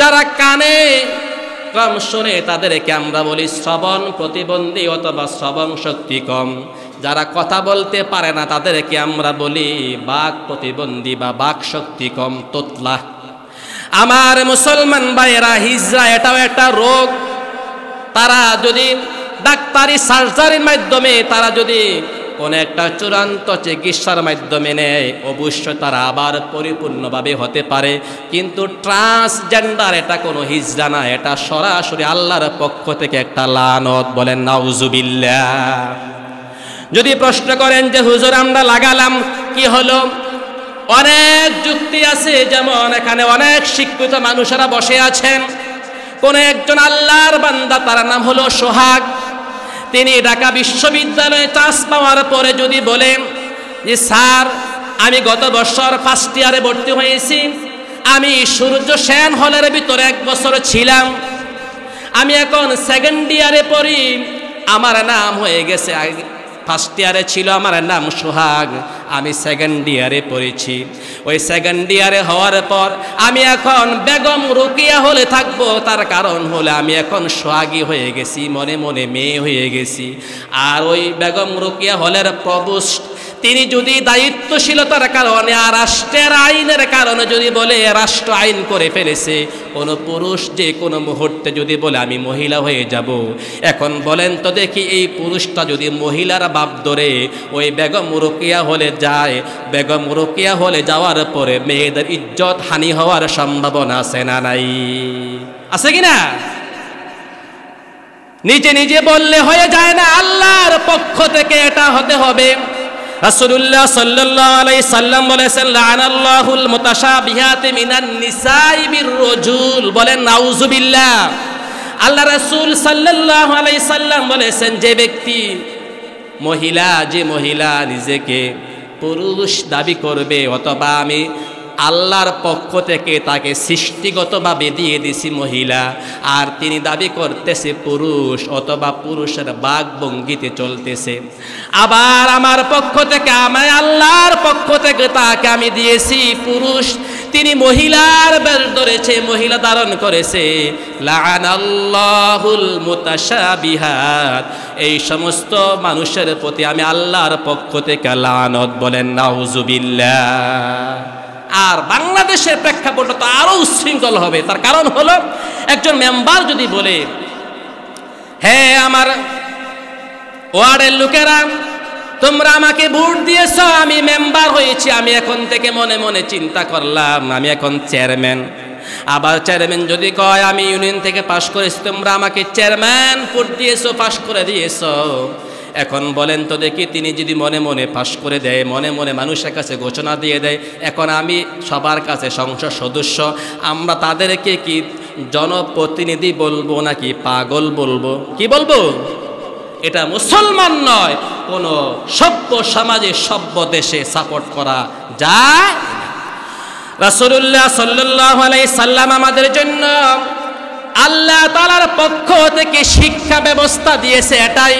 যারা কানে কম শোনে তাদেরকে আমরা বলি শ্রবণ প্রতিবন্ধী অথবা শ্রবণ শক্তি কম। যারা কথা বলতে পারে না তাদেরকে আমরা বলি বাক প্রতিবন্ধী বা বাক শক্তি কম, তোতলা। আমার মুসলমান ভাইয়েরা, হিজরা এটাও একটা রোগ। তারা যদি ডাক্তারি সার্জারির মাধ্যমে, তারা যদি কোনো একটা চূড়ান্ত চিকিৎসার মাধ্যমে নেয়, অবশ্যই তারা আবার পরিপূর্ণভাবে হতে পারে। কিন্তু ট্রান্সজেন্ডার এটা কোনো হিজরা না, এটা সরাসরি আল্লাহর পক্ষ থেকে একটা লানত। বলেন নাউজুবিল্লাহ। যদি প্রশ্ন করেন যে হুজুর আমরা লাগালাম কি হলো, অনেক যুক্তি আছে। যেমন এখানে অনেক শিক্ষিত মানুষেরা বসে আছেন। কোন একজন আল্লাহর বান্দা, তার নাম হলো সোহাগ, তিনি ঢাকা বিশ্ববিদ্যালয়ে চান্স পাওয়ার পরে যদি বলেন যে স্যার আমি গত বছর 1st ইয়ারে ভর্তি হয়েছি, আমি সূর্য সেন হলের ভিতরে 1 বছর ছিলাম, আমি এখন 2nd ইয়ারে পড়ি, আমার নাম হয়ে গেছে, 1st ইয়ারে ছিল আমার নাম সোহাগ, আমি 2nd ইয়ারে পড়েছি। ওই 2nd ইয়ারে হওয়ার পর আমি এখন বেগম রোকেয়া হলে থাকবো। তার কারণ হলো আমি এখন সোহাগী হয়ে গেছি, মনে মনে মেয়ে হয়ে গেছি। আর ওই বেগম রোকেয়া হলের প্রভোস্ট তিনি যদি দায়িত্বশীলতার কারণে আর রাষ্ট্রের আইনের কারণে যদি বলে রাষ্ট্র আইন করে ফেলেছে, কোনো পুরুষ যে কোনো মুহূর্তে যদি বলে আমি মহিলা হয়ে যাব, এখন বলেন তো দেখি এই পুরুষটা যদি মহিলার বাপ ধরে ওই বেগম রোকেয়া হলে যায়, বেগম রোকেয়া হলে যাওয়ার পরে মেয়েদের ইজ্জত হানি হওয়ার সম্ভাবনা আছে না নাই? আছে কিনা? নিজে নিজে বললে হয়ে যায় না, আল্লাহর পক্ষ থেকে এটা হতে হবে। রাসূলুল্লাহ সাল্লাল্লাহু আলাইহি সাল্লাম বলেছেন লাআনাল্লাহুল মুতাশাবিহাতি মিনান নিসাই বিররুজুল। বলেন নাউজুবিল্লাহ। আল্লাহ রাসূল সাল্লাল্লাহু আলাইহি সাল্লাম বলেছেন যে ব্যক্তি মহিলা, যে মহিলা নিজেকে পুরুষ দাবি করবে, অথবা আমি আল্লাহর পক্ষ থেকে তাকে সৃষ্টিগতভাবে দিয়ে দিছি মহিলা, আর তিনি দাবি করতেছে পুরুষ, অথবা পুরুষের বাকভঙ্গিতে চলতেছে। আবার আমার পক্ষ থেকে, আমি আল্লাহর পক্ষ থেকে তাকে আমি দিয়েছি পুরুষ, তিনি মহিলার বেশ ধরেছে, মহিলা ধারণ করেছে। লাআনাল্লাহুল মুতাশাবিহাত, এই সমস্ত মানুষের প্রতি আমি আল্লাহর পক্ষ থেকে লানত। বলেন নাউজুবিল্লাহ। আর বাংলাদেশের প্রেক্ষাপটে তো আরো উচ্ছৃঙ্খল হবে। তার কারণ হলো, একজন মেম্বার যদি বলে, হ্যাঁ আমার ওয়ার্ডের লোকেরা তোমরা আমাকে ভোট দিয়েছ, আমি মেম্বার হয়েছি, আমি এখন থেকে মনে মনে চিন্তা করলাম আমি এখন চেয়ারম্যান। আবার চেয়ারম্যান যদি কয় আমি ইউনিয়ন থেকে পাশ করেছি, তোমরা আমাকে চেয়ারম্যান ভোট দিয়েছ, পাশ করে দিয়েছ। এখন বলেন তো দেখি, তিনি যদি মনে মনে পাশ করে দেয়, মনে মনে মানুষের কাছে ঘোষণা দিয়ে দেয়, এখন আমি সবার কাছে সংসদ সদস্য, আমরা তাদেরকে কি জনপ্রতিনিধি বলবো নাকি পাগল বলবো? কি বলবো? এটা মুসলমান নয়, কোন সভ্য সমাজে সভ্য দেশে সাপোর্ট করা যায়। রাসূলুল্লাহ সাল্লাল্লাহু আলাইহি সাল্লাম আমাদের জন্য আল্লাহ তাআলার পক্ষ থেকে শিক্ষা ব্যবস্থা দিয়েছে এটাই।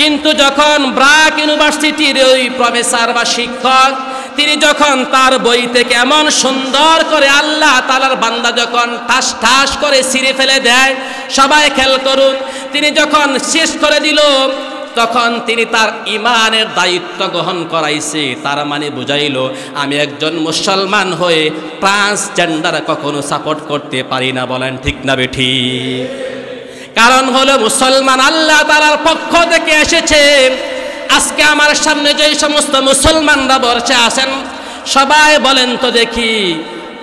কিন্তু যখন ব্রাক ইউনিভার্সিটির ওই প্রফেসর বা শিক্ষক, তিনি যখন তার বই থেকে এমন সুন্দর করে আল্লাহ তাআলার বান্দা যখন ঠাস ঠাস করে ছিঁড়ে ফেলে দেয়, সবাই খেয়াল করুন, তিনি যখন শেষ করে দিল, তখন তিনি তার ইমানের দায়িত্ব গ্রহণ করাইছে। তার মানে বুঝাইল, আমি একজন মুসলমান হয়ে ট্রান্সজেন্ডার কখনো সাপোর্ট করতে পারি না। বলেন ঠিক না বেঠিক? কারণ হলো মুসলমান আল্লাহ তাআলার পক্ষ থেকে এসেছে। আজকে আমার সামনে যে সমস্ত মুসলমানরা বসে আছেন, সবাই বলেন তো দেখি,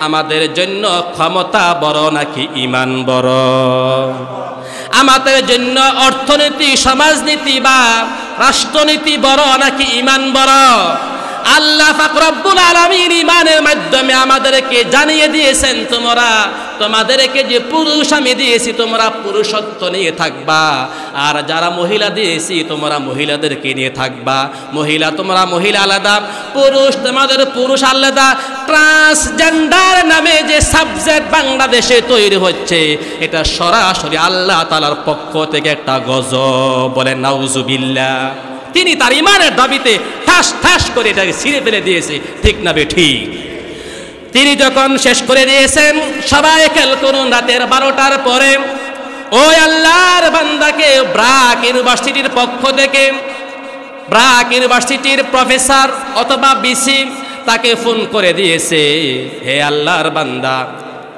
আমাদের জন্য ক্ষমতা বড় নাকি ইমান বড়? আমাদের জন্য অর্থনীতি, সমাজনীতি বা রাষ্ট্রনীতি বড় নাকি ইমান বড়? আল্লাহ পাক রব্বুল আলামিন ইমানের মাধ্যমে আমাদেরকে জানিয়ে দিয়েছেন, তোমাদেরকে যে পুরুষ আমি দিয়েছি তোমরা পুরুষত্ব নিয়ে থাকবা, আর যারা মহিলা দিয়েছি তোমরা মহিলাদেরকে নিয়ে থাকবা। মহিলা তোমরা মহিলা আলাদা, পুরুষ তোমাদের পুরুষ আলাদা। ট্রান্সজেন্ডার নামে যে সাবজেক্ট বাংলাদেশে তৈরি হচ্ছে, এটা সরাসরি আল্লাহ তাআলার পক্ষ থেকে একটা গজব। বলেন নাউজুবিল্লাহ। তিনি তার ইমানের দাবিতে ঠাস ঠাস করে এটাকে ছিঁড়ে ফেলে দিয়েছে। ঠিক না বেঠিক? তিনি যখন শেষ করে দিয়েছেন, সবাই খেয়াল করুন, রাতের 12টার পরে ওই আল্লাহর বান্দাকে ব্রাক ইউনিভার্সিটির পক্ষ থেকে, ব্রাক ইউনিভার্সিটির প্রফেসর অথবা বিসি তাকে ফোন করে দিয়েছে, হে আল্লাহর বান্দা,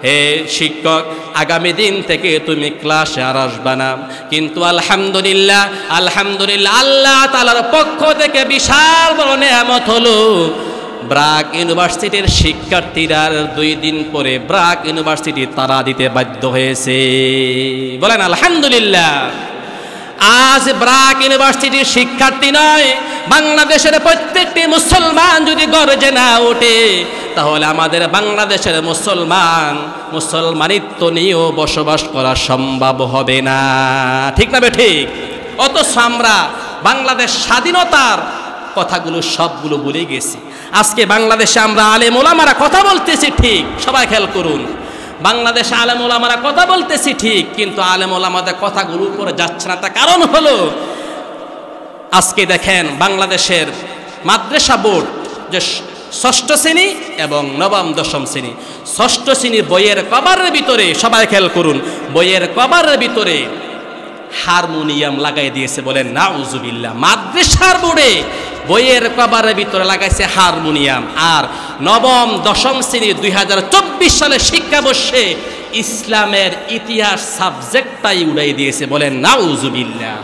হে শিক্ষক, আগামী দিন থেকে তুমি ক্লাসে আর আসবা না। কিন্তু আলহামদুলিল্লাহ, আলহামদুলিল্লাহ, আল্লাহ তাআলার পক্ষ থেকে বিশাল বড় নেয়ামত হলো, ব্রাক ইউনিভার্সিটির শিক্ষার্থীরা 2 দিন পরে ব্রাক ইউনিভার্সিটি তারা দিতে বাধ্য হয়েছে। বলেন আলহামদুলিল্লাহ। আজ ব্রাক ইউনিভার্সিটির শিক্ষার্থী নয়, বাংলাদেশের প্রত্যেকটি মুসলমান যদি গর্জে না ওঠে, তাহলে আমাদের বাংলাদেশের মুসলমানিত্ব নিয়েও বসবাস করা সম্ভব হবে না। ঠিক না ঠিক? অথচ আমরা বাংলাদেশ স্বাধীনতার কথাগুলো সবগুলো ভুলে গেছি। আজকে বাংলাদেশে আমরা আলেম ওলামারা কথা বলতেছি ঠিক, সবাই খেয়াল করুন, বাংলাদেশে আলেম ওলামারা কথা বলতেছি ঠিক, কিন্তু আলেম ওলামাদের কথাগুলো উপরে যাচ্ছে না। তার কারণ হলো, আজকে দেখেন বাংলাদেশের মাদ্রাসা বোর্ড যে 6ষ্ঠ শ্রেণী এবং নবম দশম শ্রেণী, 6ষ্ঠ শ্রেণীর বইয়ের কভারের ভিতরে, সবাই খেয়াল করুন, বইয়ের কভারের ভিতরে হারমোনিয়াম লাগাই দিয়েছে। বলেন নাউজুবিল্লাহ। মাদ্রাসার বোর্ডে বইয়ের কভারের ভিতরে লাগাইছে হারমোনিয়াম। আর নবম দশম শ্রেণী 2024 সালের শিক্ষাবর্ষে ইসলামের ইতিহাস সাবজেক্টটাই উড়াই দিয়েছে। বলেন নাউজুবিল্লাহ।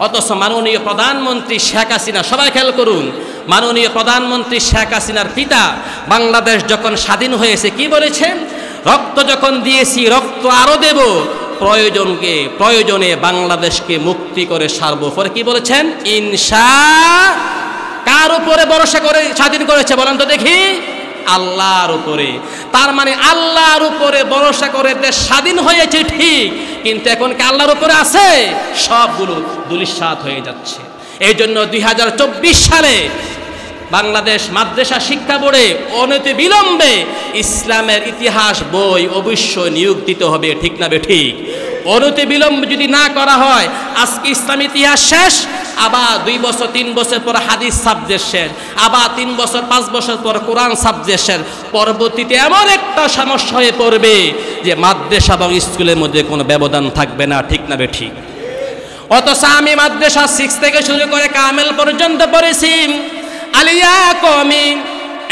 অথচ মাননীয় প্রধানমন্ত্রী শেখ হাসিনা, সবাই খেয়াল করুন, মাননীয় প্রধানমন্ত্রী শেখ হাসিনার পিতা বাংলাদেশ যখন স্বাধীন হয়েছে কি বলেছেন? রক্ত যখন দিয়েছি রক্ত আরো দেব, প্রয়োজনে বাংলাদেশকে মুক্তি করে সারবো। পরে কি বলেছেন? কার উপরে ভরসা করে স্বাধীন করেছে বলেন তো দেখি? আল্লাহর উপরে। তার মানে আল্লাহর উপরে ভরসা করে দেশ স্বাধীন হয়েছে ঠিক, কিন্তু এখন কি আল্লাহর উপরে আছে? সবগুলো ধূলিসাৎ হয়ে যাচ্ছে। এই জন্য 2024 সালে বাংলাদেশ মাদ্রাসা শিক্ষা বোর্ডে অনতি বিলম্বে ইসলামের ইতিহাস বই অবশ্যই নিয়োগ দিতে হবে, ঠিক না বেঠিক? অনতি বিলম্বে যদি না করা হয়, আজকে ইসলাম ইতিহাস শেষ, আবার 2 বছর 3 বছর পর হাদিস সাবজেক্ট শেষ, আবার 3 বছর 5 বছর পর কোরআন সাবজেক্ট শেষ, পরবর্তীতে এমন একটা সমস্যা হয়ে পড়বে যে মাদ্রাসা এবং স্কুলের মধ্যে কোনো ব্যবধান থাকবে না, ঠিক না বেঠিক? অথচ আমি মাদ্রাসা 6 থেকে শুরু করে কামেল পর্যন্ত পড়েছি, আলিয়া কওমি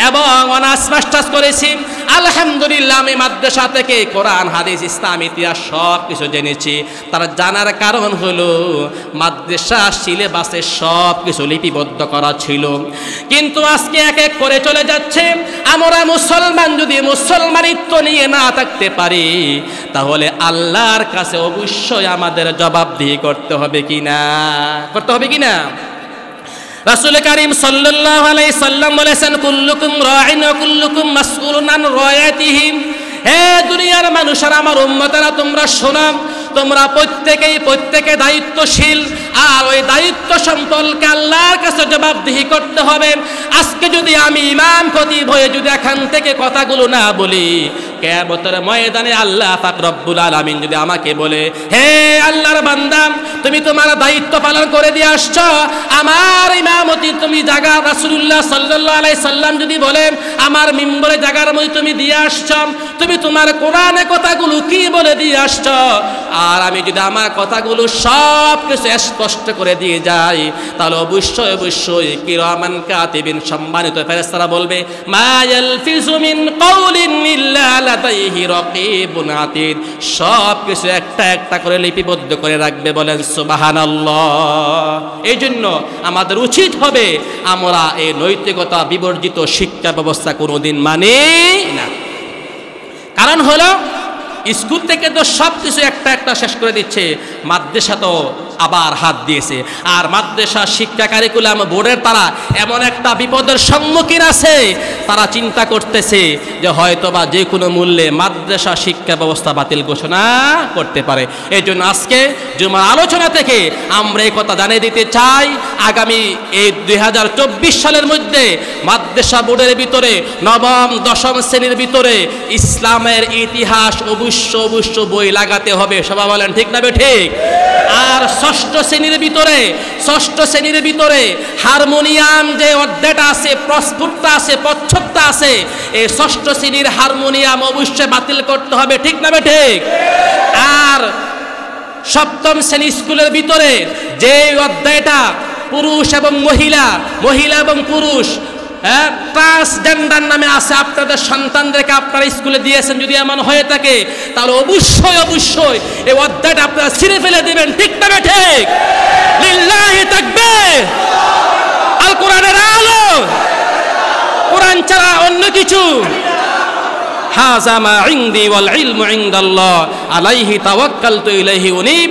এবং অনার্স মাস্টার্স করেছি। আলহামদুলিল্লাহ আমি মাদ্রাসা থেকে কোরআন হাদিস ইসলাম ইতিহাস সব কিছু জেনেছি। তার জানার কারণ হলো মাদ্রাসা সিলেবাসে সব কিছু লিপিবদ্ধ করা ছিল। কিন্তু আজকে এক এক করে চলে যাচ্ছে। আমরা মুসলমান যদি মুসলমানিত্ব নিয়ে না থাকতে পারি, তাহলে আল্লাহর কাছে অবশ্যই আমাদের জবাবদিহি করতে হবে কিনা? রাসূল কারীম সাল্লাল্লাহু আলাইহি সাল্লাম বলেছেন, কুল্লুকুম রাঈন ওয়া কুল্লুকুম মাসউলুন আন রায়াতিহি। হে দুনিয়ার মানুষেরা, আমার উম্মতেরা, তোমরা শোনো, তোমরা প্রত্যেকে দায়িত্বশীল, আর ওই দায়িত্ব সম্পর্কে আল্লাহর কাছে জবাবদিহি করতে হবে। আজকে যদি আমি ইমাম খতিব হয়ে যদি এখান থেকে কথাগুলো না বলি, কিয়ামতের ময়দানে আল্লাহ পাক রব্বুল আলামিন যদি আমাকে বলে, হে আল্লাহর বান্দা, তুমি তোমার দায়িত্ব পালন করে দিয়ে আসছো, আমার ইমামতি তুমি জায়গা, রাসূলুল্লাহ সাল্লাল্লাহু আলাইহি সাল্লাম যদি বলেন আমার মিম্বরে জায়গার মধ্যে তুমি দিয়ে আসছো, তুমি তোমার কোরআনে কথাগুলো কি বলে দিয়ে আসছো, আর আমি যদি আমার কথাগুলো সব কিছু স্পষ্ট করে দিয়ে যাই, তাহলে অবশ্যই কিরামান কাতিবিন সম্মানিত ফেরেশতারা বলবে, মা ইয়ালফিজু মিন কাউলিন ইল্লা লাদাইহি রাকীবুন আতীদ, সব কিছু একটা একটা করে লিপিবদ্ধ করে রাখবে। বলেন সুবহানাল্লাহ। এই জন্য আমাদের উচিত হবে আমরা এই নৈতিকতা বিবর্জিত শিক্ষা ব্যবস্থা কোনোদিন মানি না। কারণ হলো স্কুল থেকে তো সব কিছু একটা একটা শেষ করে দিচ্ছে, মাদ্রাসা তো আবার হাত দিয়েছে। আর মাদ্রাসা শিক্ষা কারিকুলাম বোর্ডের তারা এমন একটা বিপদের সম্মুখীন আছে, তারা চিন্তা করতেছে যে হয়তোবা যে কোনো মূল্যে মাদ্রাসা শিক্ষা ব্যবস্থা বাতিল ঘোষণা করতে পারে। এই জন্য আজকে জুমার আলোচনা থেকে আমরা এই কথা জানিয়ে দিতে চাই, আগামী এই 2024 সালের মধ্যে মাদ্রাসা বোর্ডের ভিতরে নবম দশম শ্রেণীর ভিতরে ইসলামের ইতিহাস অবশ্য বই লাগাতে হবে। সবাই বলেন ঠিক না ঠিক? আর ষষ্ঠ শ্রেণীর ভিতরে হারমোনিয়াম যে অধ্যায়টা আছে, প্রস্ফুটটা আছে, প্রচ্ছদটা আছে, এই ষষ্ঠ শ্রেণীর হারমোনিয়াম অবশ্যই বাতিল করতে হবে, ঠিক না ঠিক? আর সপ্তম শ্রেণী স্কুলের ভিতরে যে অধ্যায়টা পুরুষ এবং মহিলা এবং পুরুষ, ট্রান্সজেন্ডার নামে আছে, আপনাদের সন্তানদেরকে আপনারা স্কুলে দিয়েছেন, যদি এমন হয়ে থাকে তাহলে অবশ্যই এই অধ্যায়টা আপনারা ছিঁড়ে ফেলে দিবেন, ঠিক না ঠিক? লিল্লাহি তাকবীর। আল কোরআনের আলো, কোরআন ছাড়া অন্য কিছু। হাযা মা ইনদি ওয়াল ইলমু ইনদাল্লাহ, আলাইহি তাওয়াক্কালতু ইলাইহি উনীব।